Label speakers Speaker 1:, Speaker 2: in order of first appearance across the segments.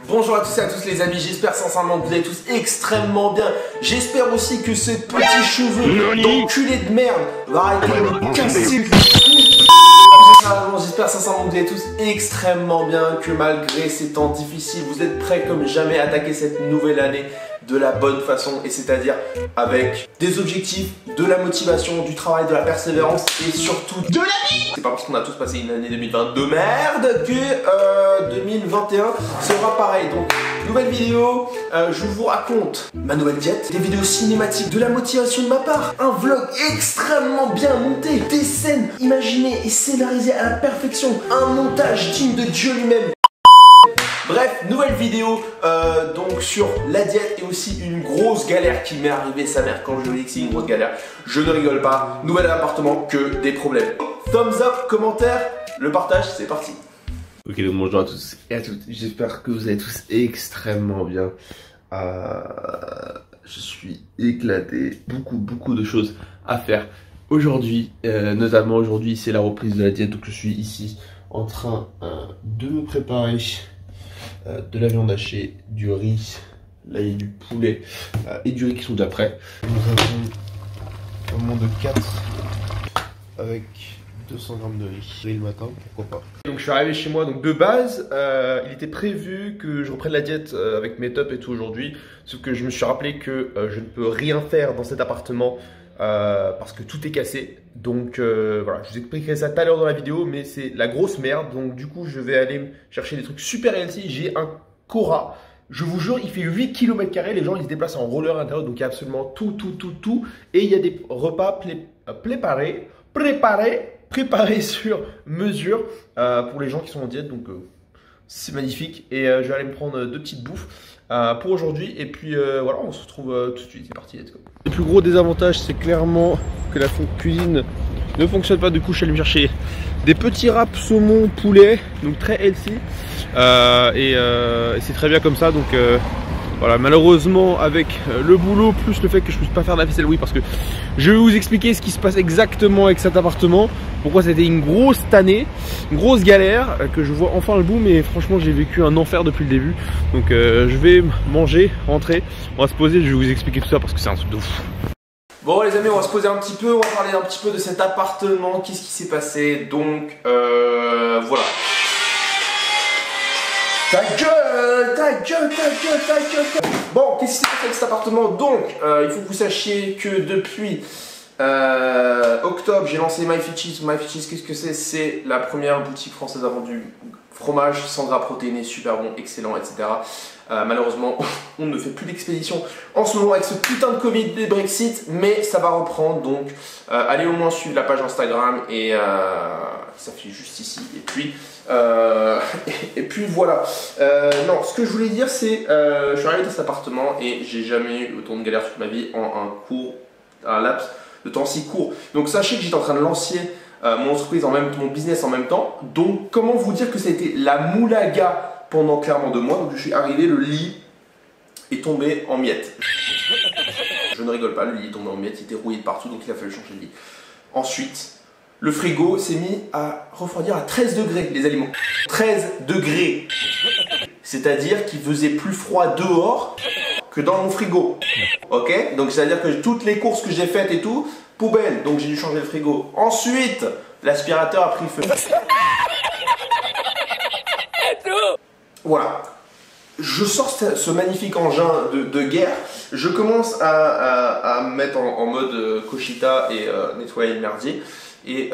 Speaker 1: Bonjour à tous et à tous les amis, j'espère sincèrement que vous allez tous extrêmement bien. J'espère aussi que ce petit cheveu d'enculé de merde va arrêter de me casser. J'espère sincèrement que vous allez tous extrêmement bien, que malgré ces temps difficiles, vous êtes prêts comme jamais à attaquer cette nouvelle année de la bonne façon, et c'est-à-dire avec des objectifs, de la motivation, du travail, de la persévérance et surtout de la vie. C'est pas parce qu'on a tous passé une année 2020 de merde que 2021 sera pareil. Donc nouvelle vidéo, je vous raconte ma nouvelle diète, des vidéos cinématiques, de la motivation de ma part, un vlog extrêmement bien monté, des scènes imaginées et scénarisées à la perfection, un montage digne de Dieu lui-même. Bref, nouvelle vidéo donc sur la diète et aussi une grosse galère qui m'est arrivée, sa mère. Quand je vous dis que c'est une grosse galère, je ne rigole pas. Nouvel appartement, que des problèmes. Thumbs up, commentaire, le partage, c'est parti. Ok, donc bonjour à tous et à toutes. J'espère que vous allez tous extrêmement bien. Je suis éclaté, beaucoup de choses à faire aujourd'hui. Notamment aujourd'hui, c'est la reprise de la diète, donc je suis ici en train de me préparer. De la viande hachée, du riz, là il y a du poulet et du riz qui sont déjà prêts. Nous avons un moment de 4 avec 200 grammes de riz. Et le matin, pourquoi pas. Donc je suis arrivé chez moi, donc de base, il était prévu que je reprenne la diète avec mes tops et tout aujourd'hui. Sauf que je me suis rappelé que je ne peux rien faire dans cet appartement parce que tout est cassé. Donc voilà, je vous expliquerai ça tout à l'heure dans la vidéo, mais c'est la grosse merde. Donc du coup, je vais aller chercher des trucs super healthy. J'ai un Cora, je vous jure, il fait 8 km². Les gens, ils se déplacent en roller à l'intérieur, donc il y a absolument tout. Et il y a des repas préparés sur mesure pour les gens qui sont en diète. Donc c'est magnifique. Et je vais aller me prendre deux petites bouffes pour aujourd'hui. Et puis voilà, on se retrouve tout de suite. C'est parti, let's go. Le plus gros désavantage, c'est clairement que la cuisine ne fonctionne pas. Du coup, je suis allé me chercher des petits wraps saumon poulet, donc très healthy. Et c'est très bien comme ça. Donc voilà, malheureusement avec le boulot plus le fait que je ne puisse pas faire de la vaisselle, oui, parce que je vais vous expliquer ce qui se passe exactement avec cet appartement, pourquoi c'était une grosse tannée, une grosse galère, que je vois enfin le bout, mais franchement j'ai vécu un enfer depuis le début. Donc je vais manger, rentrer, on va se poser, je vais vous expliquer tout ça parce que c'est un truc de fou. Bon les amis, on va se poser un petit peu, on va parler un petit peu de cet appartement, qu'est-ce qui s'est passé, donc voilà. Ta gueule. Bon, qu'est-ce qui s'est passé avec cet appartement? Donc, il faut que vous sachiez que depuis octobre, j'ai lancé MyFitCheese. MyFitCheese, qu'est-ce que c'est? C'est la première boutique française à vendre du fromage sans gras protéiné, super bon, excellent, etc. Malheureusement, on ne fait plus d'expédition en ce moment avec ce putain de Covid et Brexit, mais ça va reprendre. Donc, allez au moins suivre la page Instagram et ça fait juste ici. Et puis voilà. Non, ce que je voulais dire, c'est je suis arrivé dans cet appartement et j'ai jamais eu autant de galères toute ma vie en un laps de temps si court. Donc sachez que j'étais en train de lancer mon entreprise mon business en même temps. Donc comment vous dire que ça a été la moulaga pendant clairement 2 mois. Donc je suis arrivé, le lit est tombé en miettes. Je ne rigole pas, le lit est tombé en miettes, il était rouillé de partout, donc il a fallu changer de lit. Ensuite, le frigo s'est mis à refroidir à 13 degrés, les aliments. 13 degrés. C'est-à-dire qu'il faisait plus froid dehors que dans mon frigo. Ok? Donc c'est-à-dire que toutes les courses que j'ai faites et tout, poubelle. Donc j'ai dû changer le frigo. Ensuite, l'aspirateur a pris feu. Voilà. Je sors ce magnifique engin de guerre. Je commence à me mettre en mode Cochita et nettoyer le merdier. Et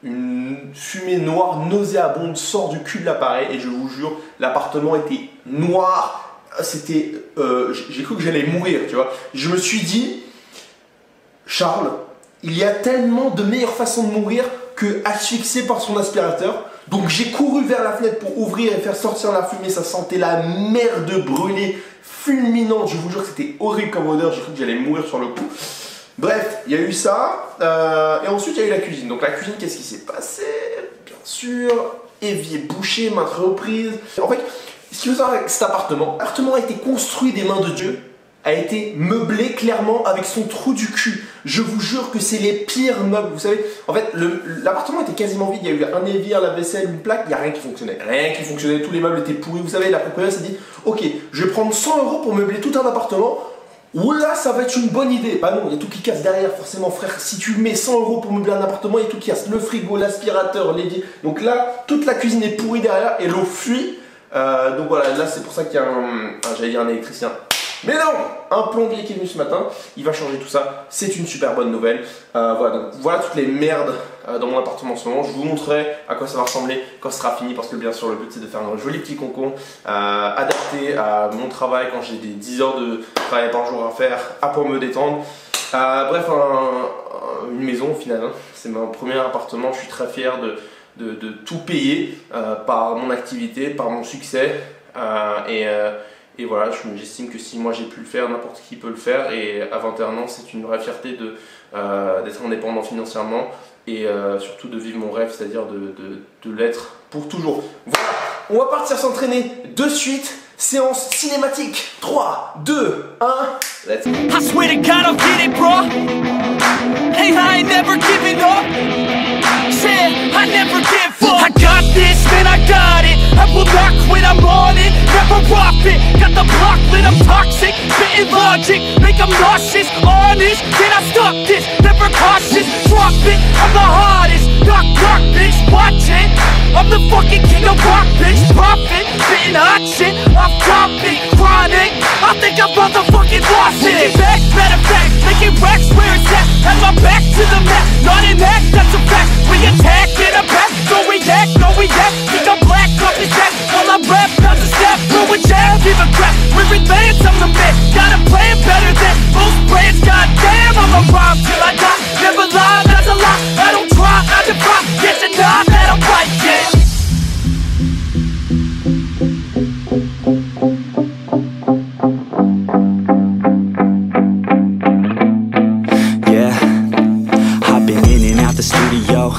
Speaker 1: une fumée noire nauséabonde sort du cul de l'appareil. Et je vous jure, l'appartement était noir. C'était, j'ai cru que j'allais mourir, tu vois. Je me suis dit, Charles, il y a tellement de meilleures façons de mourir que asphyxié par son aspirateur. Donc j'ai couru vers la fenêtre pour ouvrir et faire sortir la fumée. Ça sentait la merde brûlée, fulminante. Je vous jure que c'était horrible comme odeur. J'ai cru que j'allais mourir sur le coup. Bref, il y a eu ça. Et ensuite, il y a eu la cuisine. Donc la cuisine, qu'est-ce qui s'est passé? Bien sûr, évier bouché, maintes reprises. En fait, ce qu'il faut savoir avec cet appartement, l'appartement a été construit des mains de Dieu. a été meublé clairement avec son trou du cul. Je vous jure que c'est les pires meubles. Vous savez, en fait, l'appartement était quasiment vide. Il y a eu un évier, un lave-vaisselle, une plaque. Il n'y a rien qui fonctionnait. Rien qui fonctionnait. Tous les meubles étaient pourris. Vous savez, la propriétaire s'est dit, ok, je vais prendre 100 € pour meubler tout un appartement. Oula, ça va être une bonne idée. Bah non, il y a tout qui casse derrière, forcément, frère. Si tu mets 100 € pour meubler un appartement, il y a tout qui casse. Le frigo, l'aspirateur, l'évier. Donc là, toute la cuisine est pourrie derrière et l'eau fuit. Donc voilà, là, c'est pour ça qu'il y a j'allais dire un électricien. Mais non, un plombier qui est venu ce matin, il va changer tout ça, c'est une super bonne nouvelle. Voilà, donc voilà toutes les merdes dans mon appartement en ce moment. Je vous montrerai à quoi ça va ressembler quand ce sera fini, parce que bien sûr le but c'est de faire un joli petit concombre adapté à mon travail quand j'ai des 10 heures de travail par jour à faire, pour me détendre. Bref, une maison au final, hein. C'est mon premier appartement, je suis très fier de tout payer par mon activité, par mon succès. Et voilà, j'estime que si moi j'ai pu le faire, n'importe qui peut le faire. Et à 21 ans, c'est une vraie fierté d'être indépendant financièrement et surtout de vivre mon rêve, c'est-à-dire de l'être pour toujours. Voilà, on va partir s'entraîner de suite. Séance cinématique. 3, 2, 1, let's go. I swear to God I'll get it, bro. Hey, I ain't never giving up. Said I never give up. I got this, man, I got it. I will not quit, I'm on it. Never off it. Got the block lit, I'm toxic. Spitting logic, make them nauseous. Honest, can I stop this? Never cautious, drop it. I'm the hardest. Knock, knock, bitch, watch it. I'm the fucking king of rock, bitch. Profit, spitting hot shit. Off topic, chronic. I think I'm motherfucking lost it. Take it back, matter of fact, making racks where it's at. Have my back to the mat, not an act, that's a fact. We attack in a back, no react, no react. Think I'm black, off his back. While I rap, not to step, through a jab, give a crap. We're advanced, I'm the man. Got a plan better than most brands. Goddamn, I'm a rhyme till I die. Never lie, that's a lie. I don't try, I defy. Get to nod, that I'm right, yeah.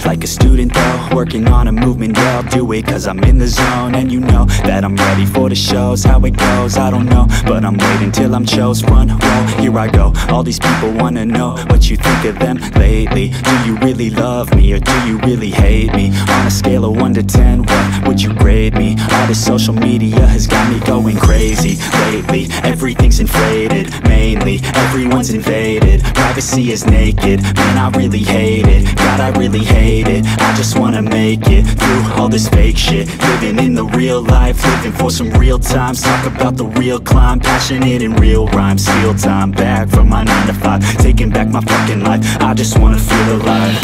Speaker 2: Like a student though, working on a movement, yeah, I'll do it cause I'm in the zone. And you know that I'm ready for the shows. How it goes, I don't know, but I'm waiting till I'm chose. Front row, here I go. All these people wanna know what you think of them lately. Do you really love me or do you really hate me? On a scale of 1 to 10, what would you grade me? All this social media has got me going crazy lately. Everything's inflated, mainly everyone's invaded. Privacy is naked, man, I really hate it. God, I really hate it. I just wanna make it through all this fake shit. Living in the real life, living for some real times. Talk about the real climb, passionate in real rhymes. Steal time back from my 9 to 5, taking back my fucking life. I just wanna feel alive.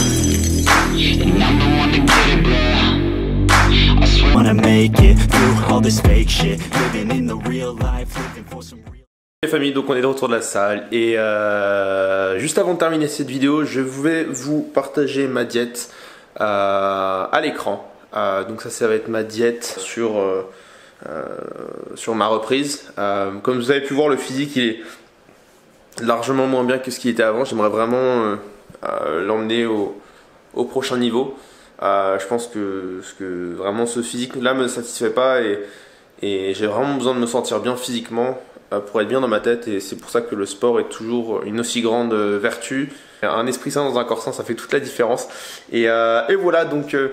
Speaker 2: And I'm the one to get it, bro. I swear. Wanna make it through all this fake shit. Living in the real life, living for some real.
Speaker 1: Les familles, donc on est de retour de la salle et juste avant de terminer cette vidéo, je vais vous partager ma diète à l'écran. Donc ça va être ma diète sur ma reprise. Comme vous avez pu voir, le physique il est largement moins bien que ce qu'il était avant. J'aimerais vraiment l'emmener au prochain niveau. Je pense que vraiment ce physique là me satisfait pas et j'ai vraiment besoin de me sentir bien physiquement pour être bien dans ma tête, et c'est pour ça que le sport est toujours une aussi grande vertu. Un esprit sain dans un corps sain, ça fait toute la différence. Et voilà, donc je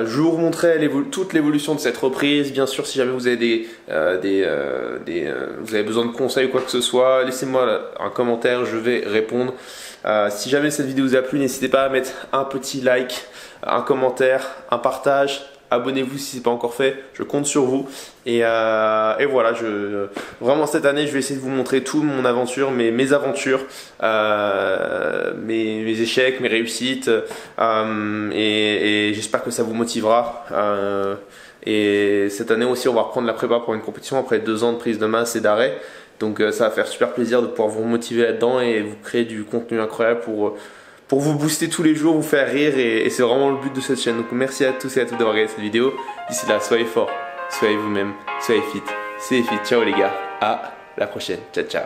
Speaker 1: vous remontrerai toute l'évolution de cette reprise. Bien sûr, si jamais vous avez vous avez besoin de conseils ou quoi que ce soit, laissez-moi un commentaire, je vais répondre. Si jamais cette vidéo vous a plu, n'hésitez pas à mettre un petit like, un commentaire, un partage. Abonnez-vous si ce n'est pas encore fait, je compte sur vous. Et voilà, vraiment cette année, je vais essayer de vous montrer toute mon aventure, mes aventures, mes échecs, mes réussites. Et j'espère que ça vous motivera. Et cette année aussi, on va reprendre la prépa pour une compétition après 2 ans de prise de masse et d'arrêt. Donc ça va faire super plaisir de pouvoir vous motiver là-dedans et vous créer du contenu incroyable pour vous booster tous les jours, vous faire rire, et c'est vraiment le but de cette chaîne. Donc merci à tous et à toutes d'avoir regardé cette vidéo. D'ici là, soyez forts, soyez vous-même, soyez fit, ciao les gars, à la prochaine, ciao ciao.